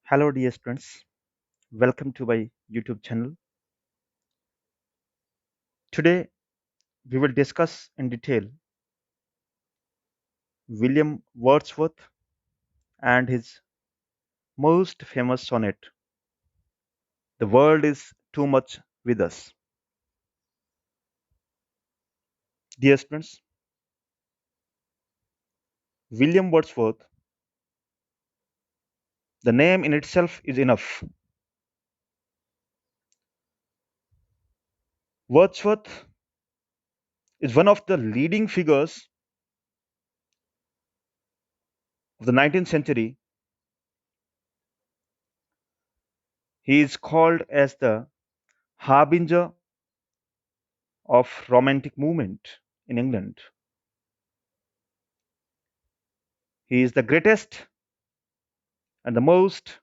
Hello, dear students. Welcome to my YouTube channel. Today, we will discuss in detail William Wordsworth and his most famous sonnet, The World is Too Much with Us. Dear students, William Wordsworth, the name in itself is enough. Wordsworth is one of the leading figures of the 19th century. He is called as the harbinger of romantic movement in England. He is the greatest and the most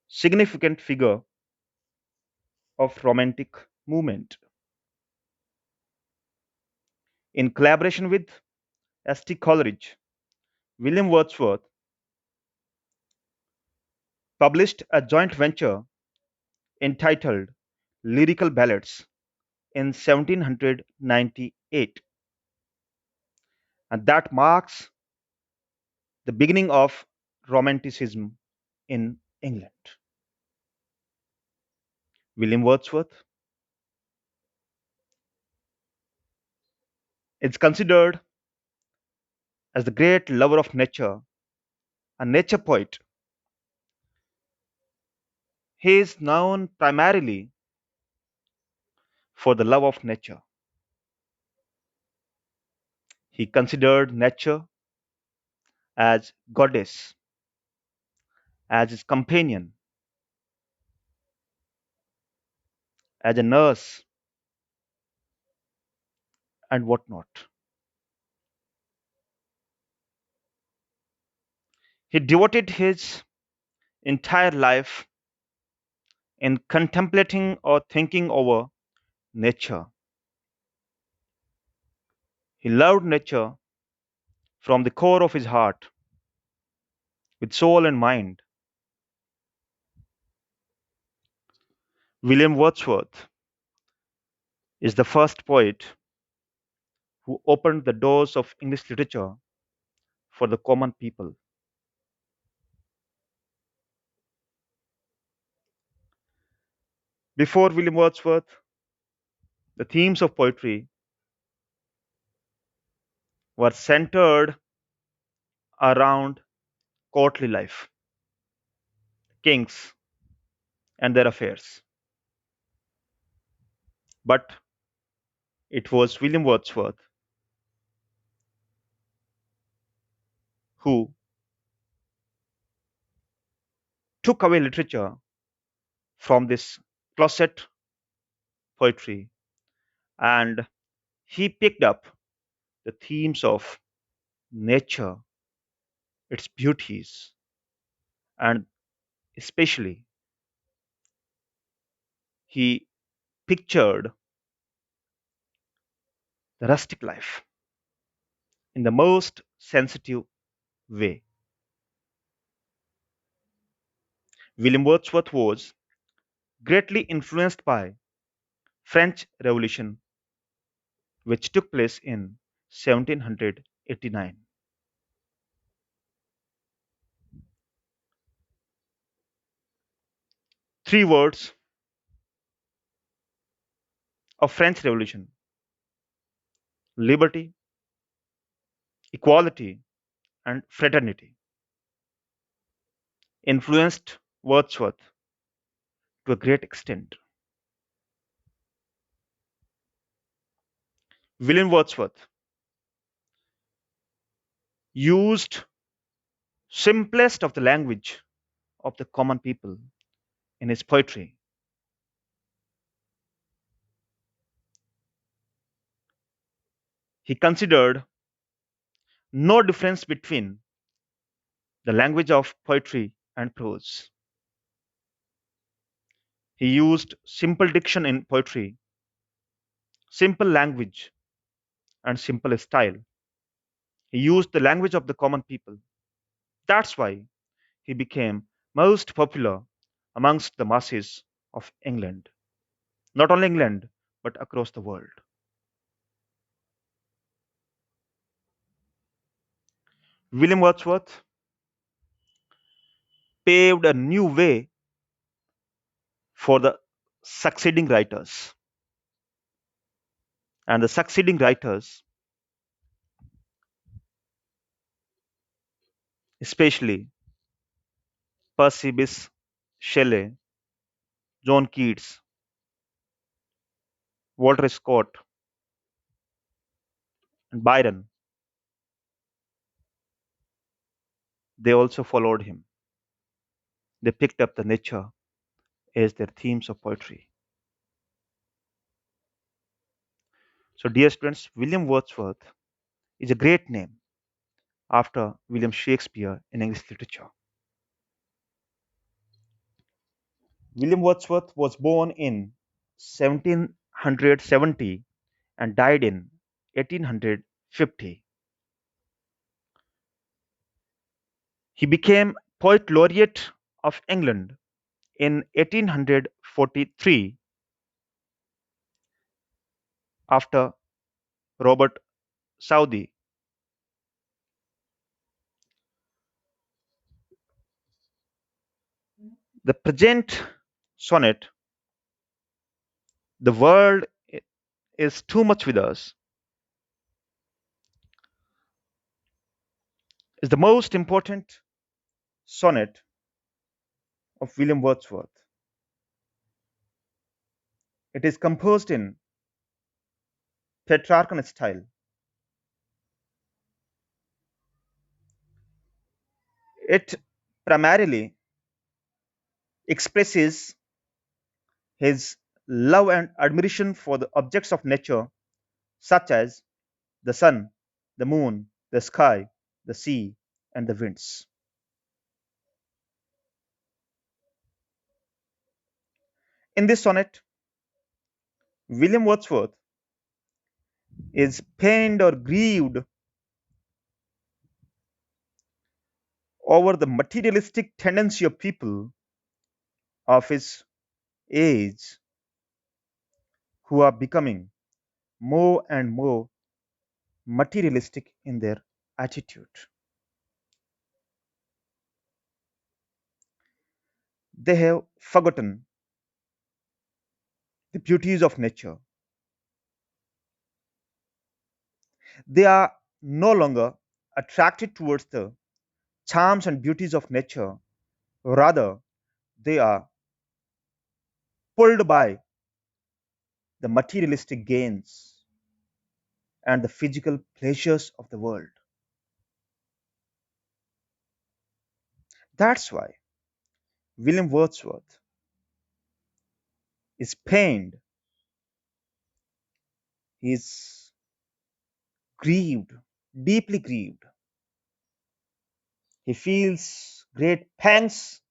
significant figure of romantic movement. In collaboration with St. Coleridge, William Wordsworth published a joint venture entitled Lyrical Ballads in 1798, and that marks the beginning of Romanticism in England. William Wordsworth is considered as the great lover of nature, a nature poet. He is known primarily for the love of nature. He considered nature as goddess, as his companion, as a nurse, and whatnot. He devoted his entire life in contemplating or thinking over nature. He loved nature from the core of his heart, with soul and mind. William Wordsworth is the first poet who opened the doors of English literature for the common people. Before William Wordsworth, the themes of poetry were centered around courtly life, kings, and their affairs. But it was William Wordsworth who took away literature from this closet poetry, and he picked up the themes of nature, its beauties, and especially he pictured the rustic life in the most sensitive way. William Wordsworth was greatly influenced by French Revolution, which took place in 1789. Three words of French Revolution: liberty, equality, and fraternity influenced Wordsworth to a great extent. William Wordsworth used simplest of the language of the common people in his poetry. He considered no difference between the language of poetry and prose. He used simple diction in poetry, simple language, and simple style. He used the language of the common people. That's why he became most popular amongst the masses of England. Not only England, but across the world. William Wordsworth paved a new way for the succeeding writers. And the succeeding writers, especially Percy Bysshe Shelley, John Keats, Walter Scott, and Byron, they also followed him. They picked up the nature as their themes of poetry. So, dear students, William Wordsworth is a great name after William Shakespeare in English literature. William Wordsworth was born in 1770 and died in 1850. He became Poet Laureate of England in 1843 after Robert Southey. The present sonnet, "The World is Too Much with Us," is the most important sonnet of William Wordsworth. It is composed in Petrarchan style. It primarily expresses his love and admiration for the objects of nature, such as the sun, the moon, the sky, the sea, and the winds. In this sonnet, William Wordsworth is pained or grieved over the materialistic tendency of people of his age who are becoming more and more materialistic in their attitude. They have forgotten the beauties of nature. They are no longer attracted towards the charms and beauties of nature. Rather, they are pulled by the materialistic gains and the physical pleasures of the world. That's why William Wordsworth is pained, he is grieved, deeply grieved. He feels great pangs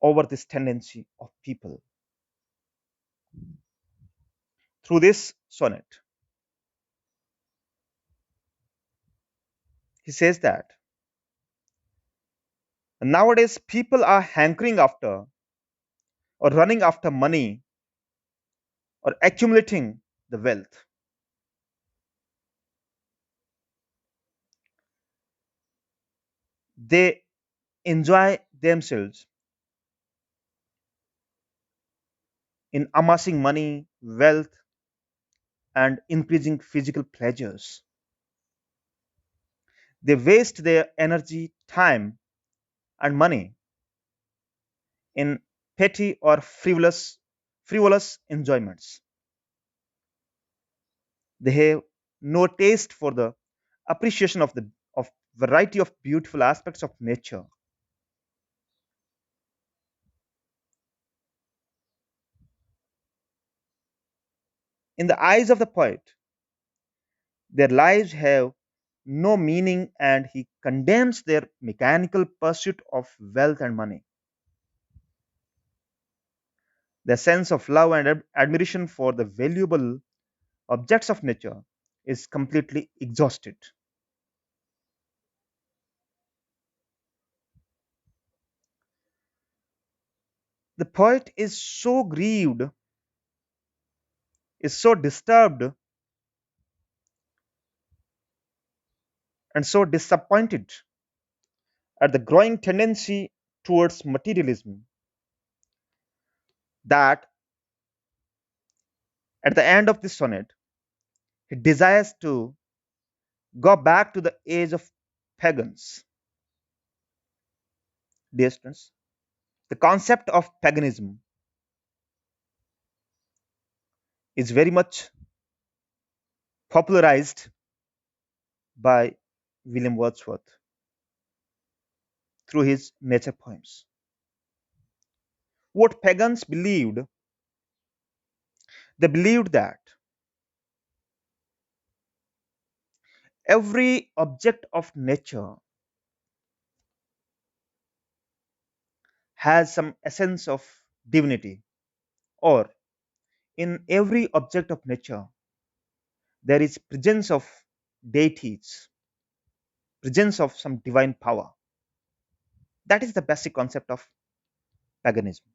over this tendency of people. Through this sonnet, he says that nowadays people are hankering after or running after money or accumulating the wealth. They enjoy themselves in amassing money, wealth, and increasing physical pleasures. They waste their energy, time, and money in petty or frivolous enjoyments. They have no taste for the appreciation of the of variety of beautiful aspects of nature. In the eyes of the poet, their lives have no meaning, and he condemns their mechanical pursuit of wealth and money. Their sense of love and admiration for the valuable objects of nature is completely exhausted. The poet is so grieved, is so disturbed, and so disappointed at the growing tendency towards materialism that at the end of this sonnet, he desires to go back to the age of pagans. Dear students, the concept of paganism is very much popularized by William Wordsworth through his nature poems. What pagans believed, they believed that every object of nature has some essence of divinity, or in every object of nature there is presence of deities, presence of some divine power. That is the basic concept of paganism.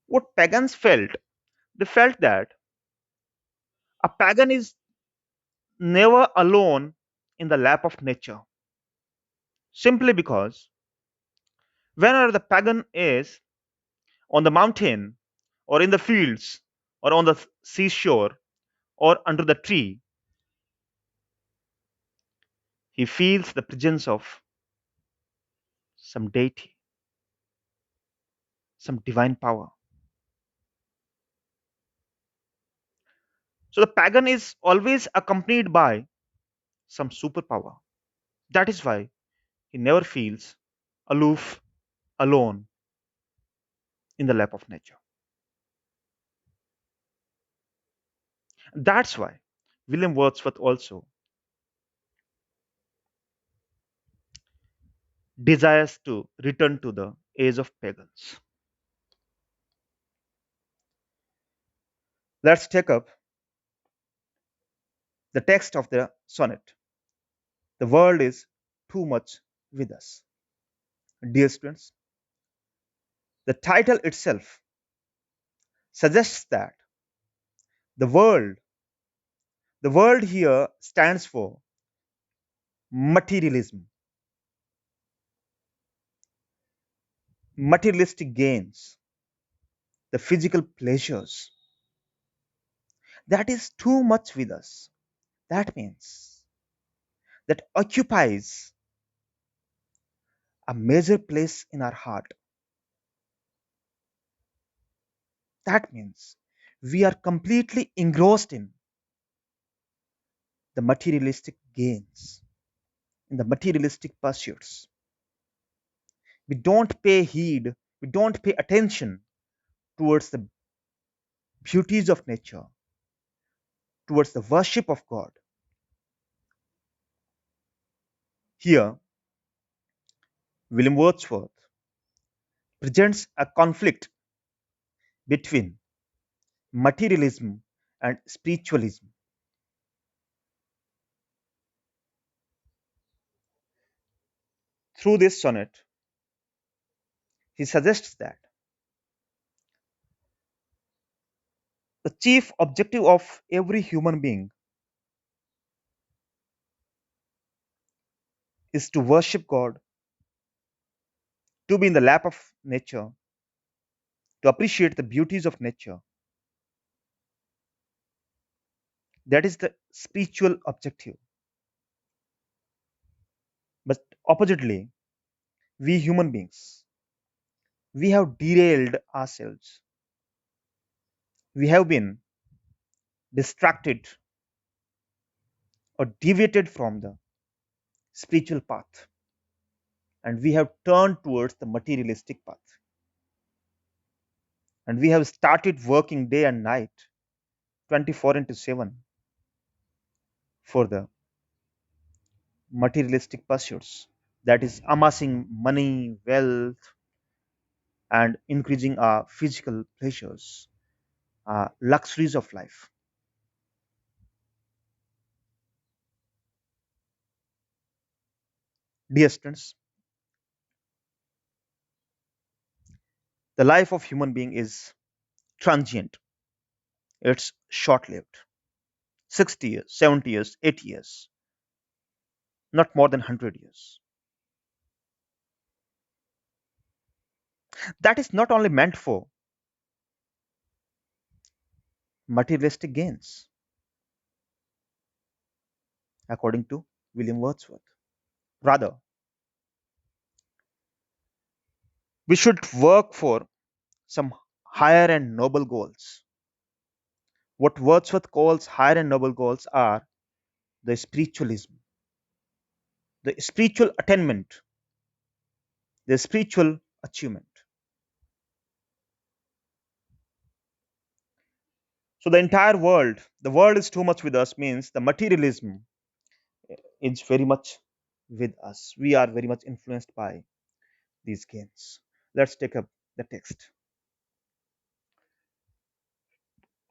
What pagans felt, they felt that a pagan is never alone in the lap of nature, simply because whenever the pagan is on the mountain or in the fields or on the seashore or under the tree, he feels the presence of some deity, some divine power. So the pagan is always accompanied by some superpower. That is why he never feels aloof, alone in the lap of nature. That's why William Wordsworth also desires to return to the age of pagans. Let's take up the text of the sonnet. The world is too much with us. Dear students, the title itself suggests that the world, the world here stands for materialism, materialistic gains, the physical pleasures. That is too much with us. That means that occupies a major place in our heart. That means we are completely engrossed in the materialistic gains, in the materialistic pursuits. We don't pay heed, we don't pay attention towards the beauties of nature, towards the worship of God. Here, William Wordsworth presents a conflict between materialism and spiritualism. Through this sonnet, he suggests that the chief objective of every human being is to worship God, to be in the lap of nature, to appreciate the beauties of nature. That is the spiritual objective. But oppositely, we human beings, we have derailed ourselves. We have been distracted or deviated from the spiritual path, and we have turned towards the materialistic path. And we have started working day and night, 24 into 7, for the materialistic pursuits. That is, amassing money, wealth, and increasing our physical pleasures, luxuries of life. Dear students, The life of human being is transient. It's short-lived. 60 years, 70 years, 80 years, not more than 100 years. That is not only meant for materialistic gains, according to William Wordsworth. Rather, we should work for some higher and noble goals. What Wordsworth calls higher and noble goals are the spiritualism, the spiritual attainment, the spiritual achievement. So the entire world, the world is too much with us means the materialism is very much with us. We are very much influenced by these gains. Let's take up the text.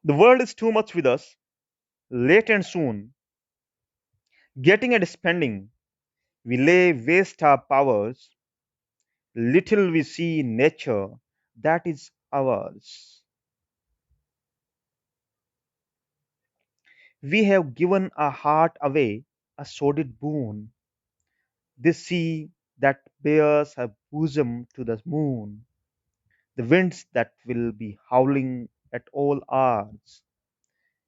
The world is too much with us, late and soon, getting and spending. We lay waste our powers, little we see nature that is ours. We have given our heart away, a sordid boon. This sea that bears her bosom to the moon, the winds that will be howling at all hours,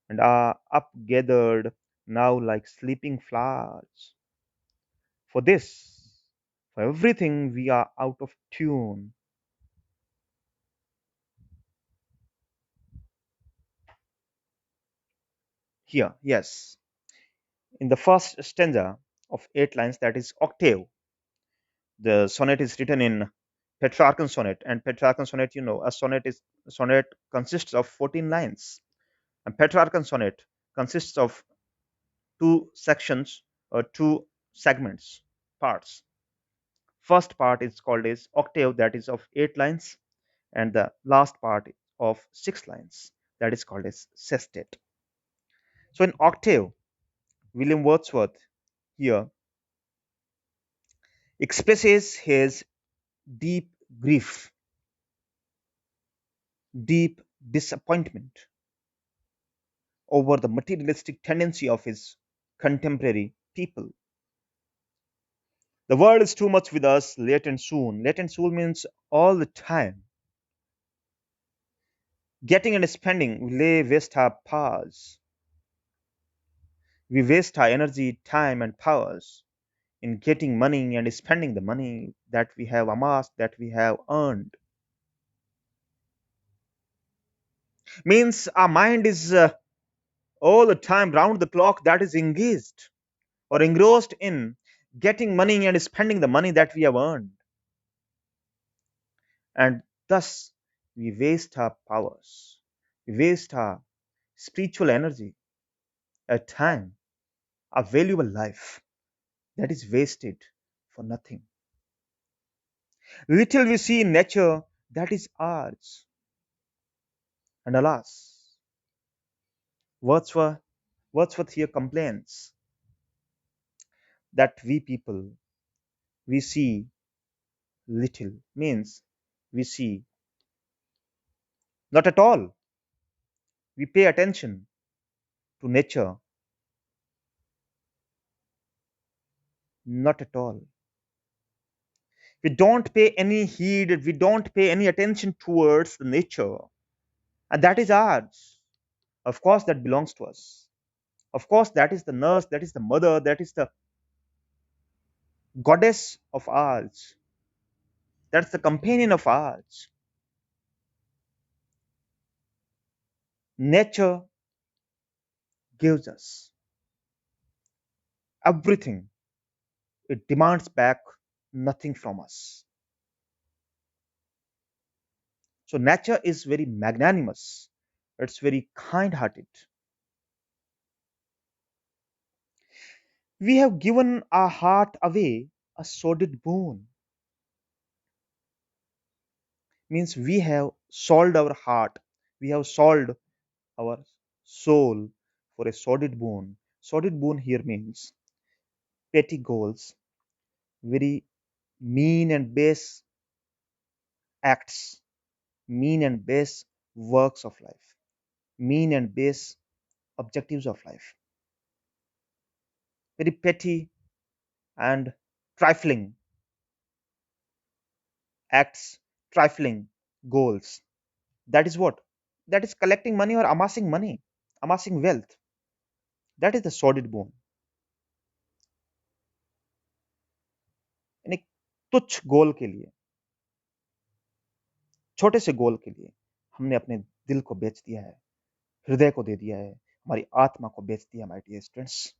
and are up gathered now like sleeping flowers. For this, for everything, we are out of tune. Here, yes, in the first stanza of 8 lines, that is octave, the sonnet is written in Petrarchan sonnet, and Petrarchan sonnet, a sonnet consists of 14 lines, and Petrarchan sonnet consists of two sections or two segments, parts. First part is called as octave, that is of 8 lines, and the last part of 6 lines, that is called as sestet. So in octave, William Wordsworth here expresses his deep grief, deep disappointment over the materialistic tendency of his contemporary people. The world is too much with us, late and soon. Late and soon means all the time. Getting and spending, we lay waste our powers. We waste our energy, time, and powers in getting money and spending the money that we have amassed, that we have earned. Means our mind is all the time, round the clock, that is engaged or engrossed in getting money and spending the money that we have earned. And thus, we waste our powers, we waste our spiritual energy, our time, our valuable life that is wasted for nothing. Little we see in nature that is ours. And alas, Wordsworth, Wordsworth here complains that we people, we see little, means we see not at all. We pay attention to nature, not at all. We don't pay any heed, we don't pay any attention towards the nature. And that is ours. Of course, that belongs to us. Of course, that is the nurse, that is the mother, that is the goddess of ours. That's the companion of ours. Nature gives us everything, it demands back nothing from us. So, nature is very magnanimous, it's very kind hearted. We have given our heart away, a sordid boon. Means we have sold our heart, we have sold our soul for a sordid boon. Sordid boon here means petty goals, very mean and base acts, mean and base works of life, mean and base objectives of life, very petty and trifling acts, trifling goals. That is what? That is collecting money or amassing money, amassing wealth. That is the sordid bone. यानी तुच्छ गोल के लिए, छोटे से गोल के लिए हमने अपने दिल को बेच दिया है, हृदय को दे दिया है, हमारी आत्मा को बेच दिया, my dear students.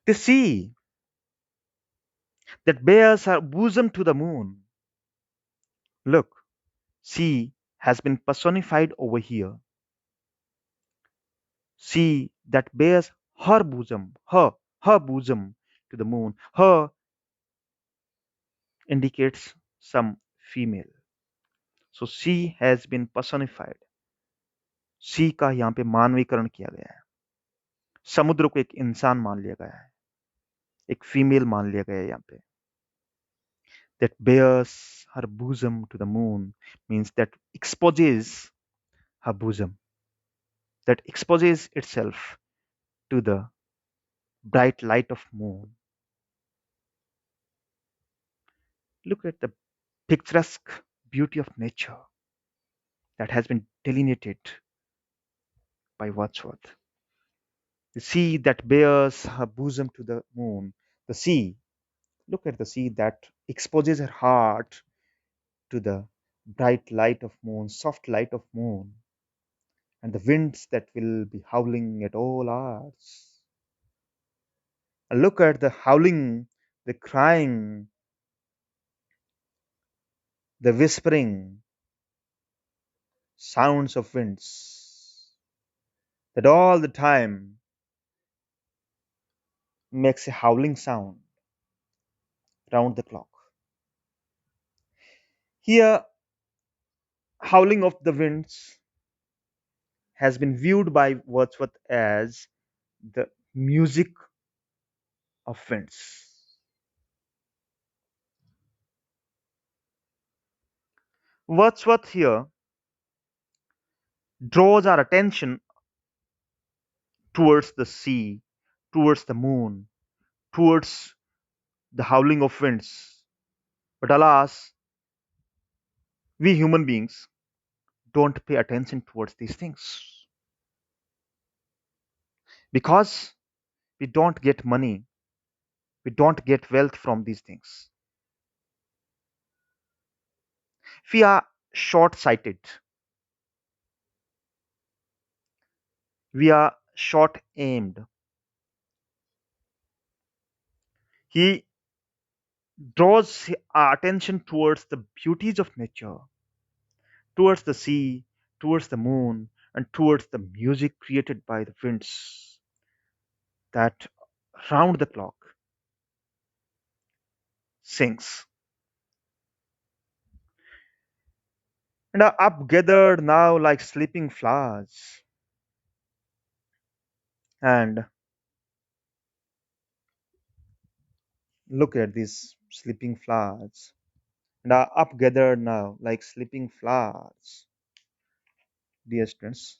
The sea that bears her bosom to the moon. Look, sea has been personified over here. Sea that bears her bosom, her bosom to the moon. Her indicates some female. So sea has been personified. सी का यहाँ पे मानवीकरण किया गया है. समुद्र को एक इंसान मान लिया गया है, एक फीमेल मान लिया गया है यहाँ पे. That bears her bosom to the moon means that exposes her bosom, that exposes itself to the bright light of moon. Look at the picturesque beauty of nature that has been delineated by Wordsworth. The sea that bears her bosom to the moon. The sea, look at the sea that exposes her heart to the bright light of moon, soft light of moon, and the winds that will be howling at all hours. And look at the howling, the crying, the whispering sounds of winds that all the time makes a howling sound round the clock. Here, howling of the winds has been viewed by Wordsworth as the music of winds. Wordsworth here draws our attention towards the sea, towards the moon, towards the howling of winds. But alas, we human beings don't pay attention towards these things because we don't get money, we don't get wealth from these things. We are short sighted, we are short aimed. He draws our attention towards the beauties of nature, towards the sea, towards the moon, and towards the music created by the winds that round the clock sings and are up gathered now like sleeping flowers. And look at these sleeping flowers and are up gathered now like sleeping flowers. Dear students,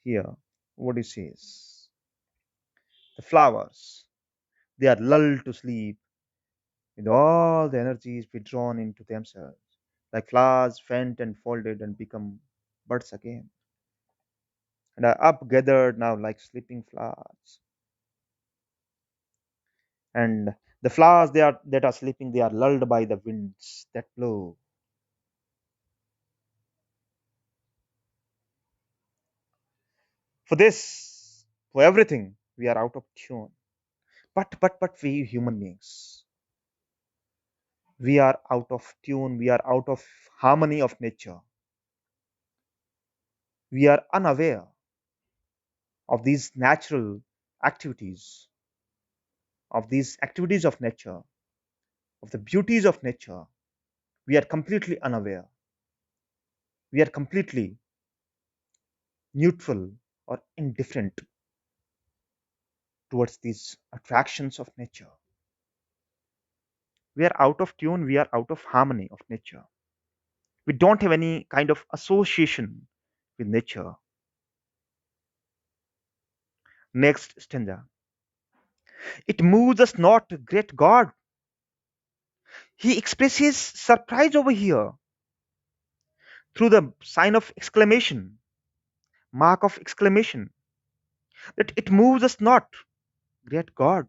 here what he says, the flowers, they are lulled to sleep with all the energies withdrawn into themselves, like flowers faint and folded and become buds again, and are up gathered now like sleeping flowers. And the flowers that are sleeping, they are lulled by the winds that blow. For this, for everything, we are out of tune. But we human beings, we are out of tune, we are out of harmony of nature. We are unaware of these natural activities, of these activities of nature, of the beauties of nature. We are completely unaware. We are completely neutral or indifferent towards these attractions of nature. We are out of tune, we are out of harmony of nature. We don't have any kind of association with nature. Next stanza. It moves us not, great God. He expresses surprise over here through the sign of exclamation, mark of exclamation, that it moves us not, great God.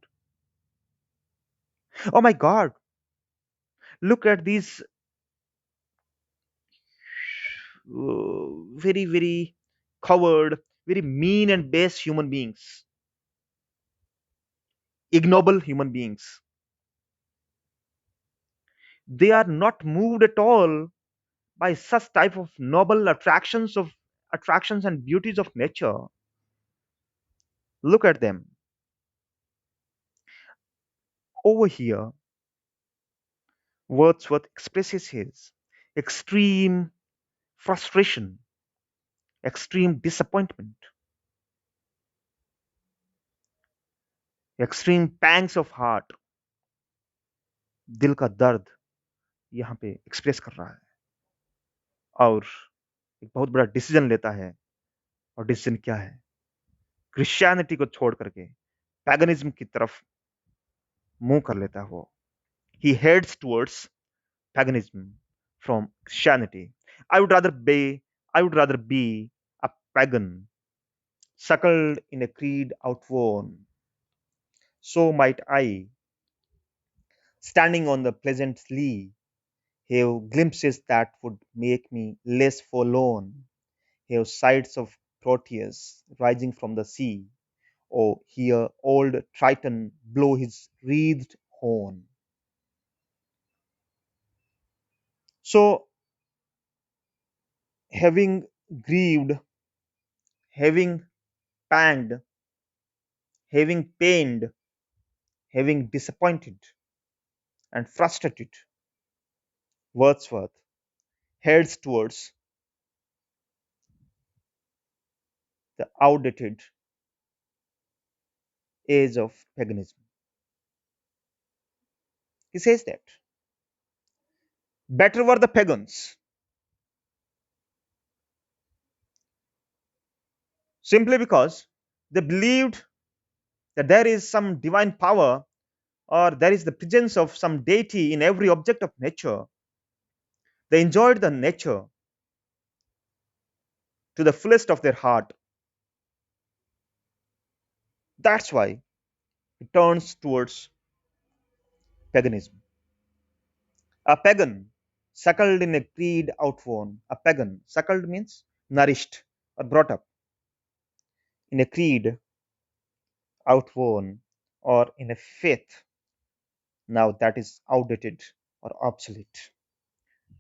Oh my God, look at these very, very coward, very mean and base human beings, ignoble human beings. They are not moved at all by such type of noble attractions and beauties of nature. Look at them over here. Wordsworth expresses his extreme frustration, extreme disappointment, extreme pangs of heart, दिल का दर्द यहाँ पे express कर रहा है और एक बहुत बड़ा डिसीजन लेता है। और डिसीजन क्या है? क्रिश्चियनिटी को छोड़ करके पैगनिज्म की तरफ मुंह कर लेता है वो। He heads towards paganism from Christianity. I would rather be I would rather be a pagan, suckled in a creed outworn. So might I, standing on the pleasant lea, have glimpses that would make me less forlorn, have sights of Proteus rising from the sea, or hear old Triton blow his wreathed horn. So, having grieved, having panged, having pained, having disappointed and frustrated, Wordsworth heads towards the outdated age of paganism. He says that better were the pagans simply because they believed that there is some divine power or there is the presence of some deity in every object of nature. They enjoyed the nature to the fullest of their heart. That's why it turns towards paganism. A pagan, suckled in a creed outworn. A pagan, suckled means nourished or brought up in a creed outworn or in a faith now that is outdated or obsolete.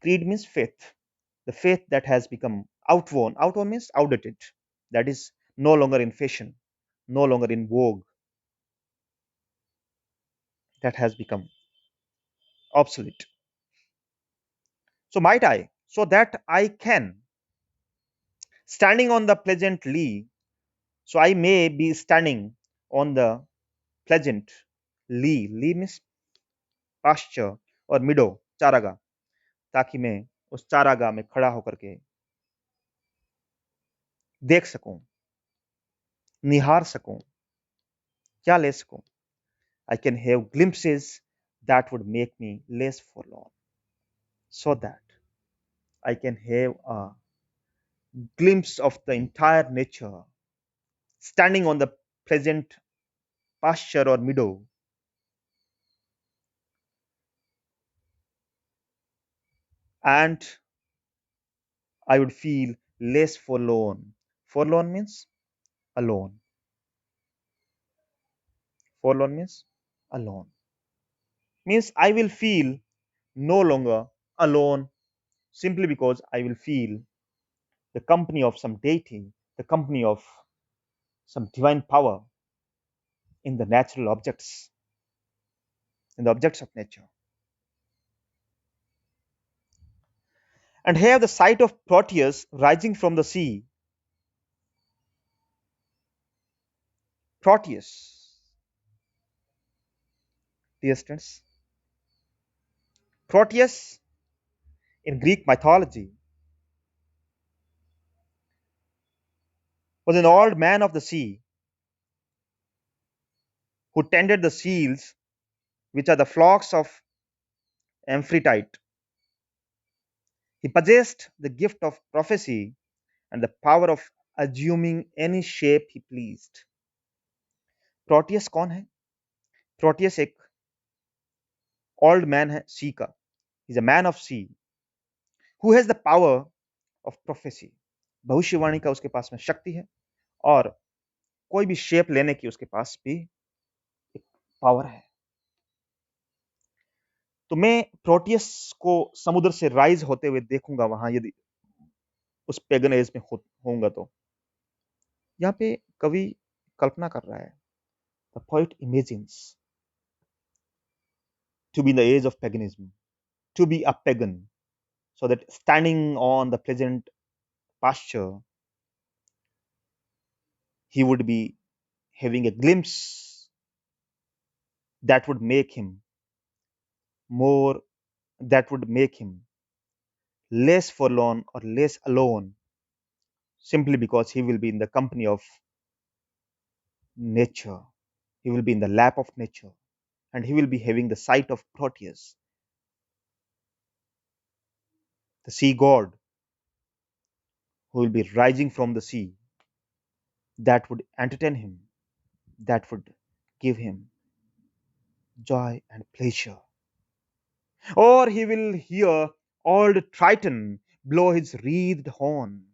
Creed means faith, the faith that has become outworn. Outworn means outdated, that is no longer in fashion, no longer in vogue, that has become obsolete. So might I, so that I can, standing on the pleasant lea, so I may be standing on the pleasant lee. Lee means pasture और meadow, चारागाह, ताकि मैं उस चारागाह में खड़ा होकर के देख सकूं, निहार सकूं, क्या ले सकूं? I can have glimpses that would make me less forlorn, so that I can have a glimpse of the entire nature standing on the pleasant pasture or meadow, and I would feel less forlorn. Forlorn means alone. Forlorn means alone. Means I will feel no longer alone simply because I will feel the company of some deity, the company of some divine power in the natural objects, in the objects of nature. And have the sight of Proteus rising from the sea. Proteus, dear students, Proteus in Greek mythology was an old man of the sea who tended the seals, which are the flocks of Amphitrite. He possessed the gift of prophecy and the power of assuming any shape he pleased. Proteus कौन है? Proteus एक old man है सी का. Is a man of see who has the power of prophecy. भविष्यवाणी का उसके पास में शक्ति है और कोई भी शेप लेने की उसके पास भी एक पावर है. तो मैं प्रोटियस को समुद्र से राइज होते हुए देखूंगा वहां, यदि उस पेगन एज में होऊंगा तो. यहाँ पे कवि कल्पना कर रहा है. The poet imagines to be in the age of paganism, to be a pagan, so that standing on the pleasant pasture, he would be having a glimpse that would make him more, that would make him less forlorn or less alone, simply because he will be in the company of nature. He will be in the lap of nature, and he will be having the sight of Proteus, the sea god, who will be rising from the sea. That would entertain him, that would give him joy and pleasure. Or he will hear old Triton blow his wreathed horn.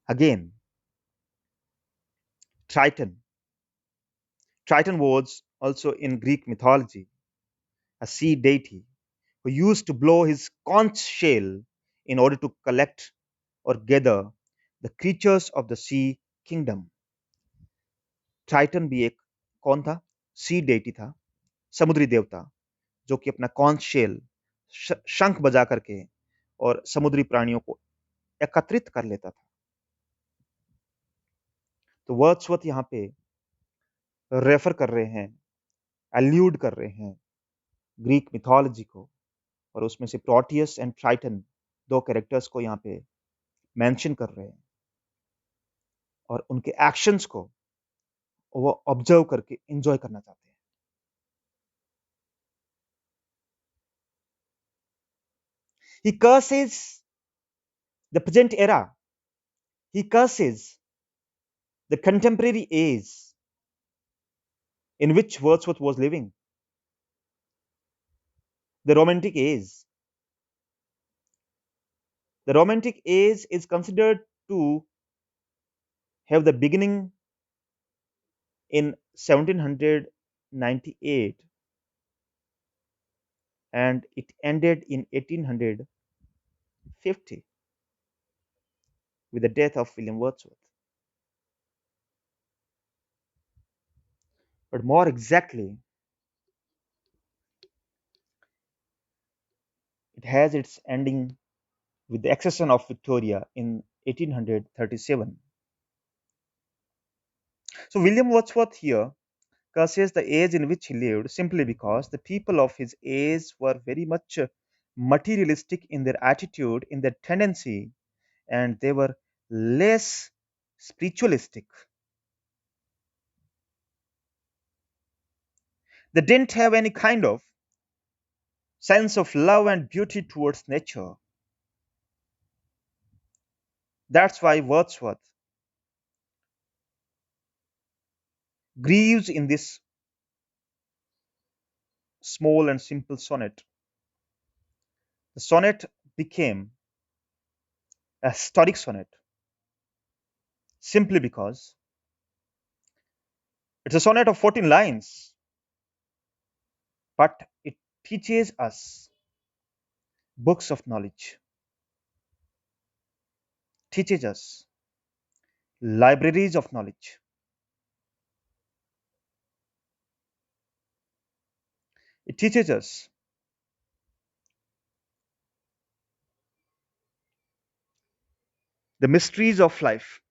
Again, Triton. Triton was also in Greek mythology a sea deity who used to blow his conch shell in order to collect or gather the creatures of the sea kingdom. Triton भी एक कौन था? सी deity था, समुद्री देवता, जो कि अपना कॉन्च शेल शंख बजा करके और समुद्री प्राणियों को एकत्रित कर लेता था. तो वर्ड्सवर्थ यहाँ पे रेफर कर रहे हैं, एल्यूड कर रहे हैं ग्रीक मिथोलॉजी को, और उसमें से प्रोटियस एंड ट्राइटन दो कैरेक्टर्स को यहाँ पे मेंशन कर रहे हैं और उनके एक्शंस को वो ऑब्जर्व करके एंजॉय करना चाहते हैं. He curses the present era. He curses the contemporary age in which Wordsworth was living, the Romantic age. The Romantic age is considered to have the beginning in 1798 and it ended in 1850 with the death of William Wordsworth. But more exactly, it has its ending with the accession of Victoria in 1837. So William Wordsworth here curses the age in which he lived simply because the people of his age were very much materialistic in their attitude, in their tendency, and they were less spiritualistic. They didn't have any kind of sense of love and beauty towards nature. That's why Wordsworth grieves in this small and simple sonnet. The sonnet became a historic sonnet simply because it's a sonnet of 14 lines, but it teaches us books of knowledge, teaches us libraries of knowledge. It teaches us the mysteries of life,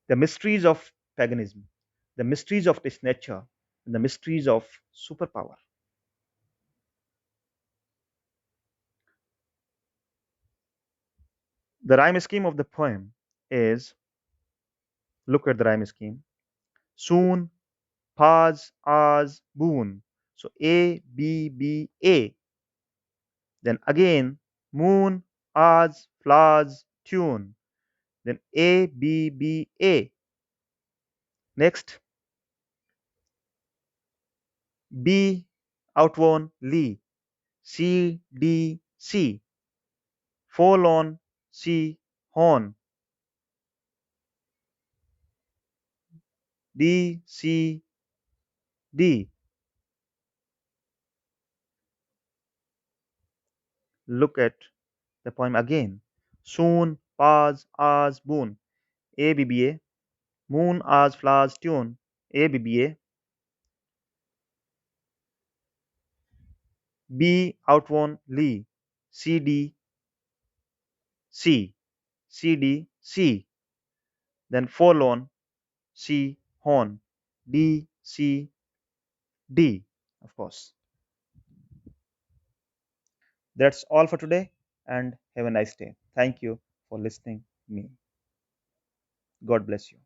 the mysteries of paganism, the mysteries of this nature, and the mysteries of superpower. The rhyme scheme of the poem is, look at the rhyme scheme: soon, paz, as, boon. So A, B, B, A. Then again, moon, as, flowers, tune. Then A, B, B, A. Next, B, outworn, Lee. C, D, C. Forlorn, C, horn. D, C, D. Look at the poem again. Soon, paz, as, boon. A, B, B, A. Moon, as, flowers, tune. A, B, B, A. B, outworn, Lee. C, D, C. C, D, C. Then forlorn, C, horn. D, C, D. Of course. That's all for today, and have a nice day. Thank you for listening to me. God bless you.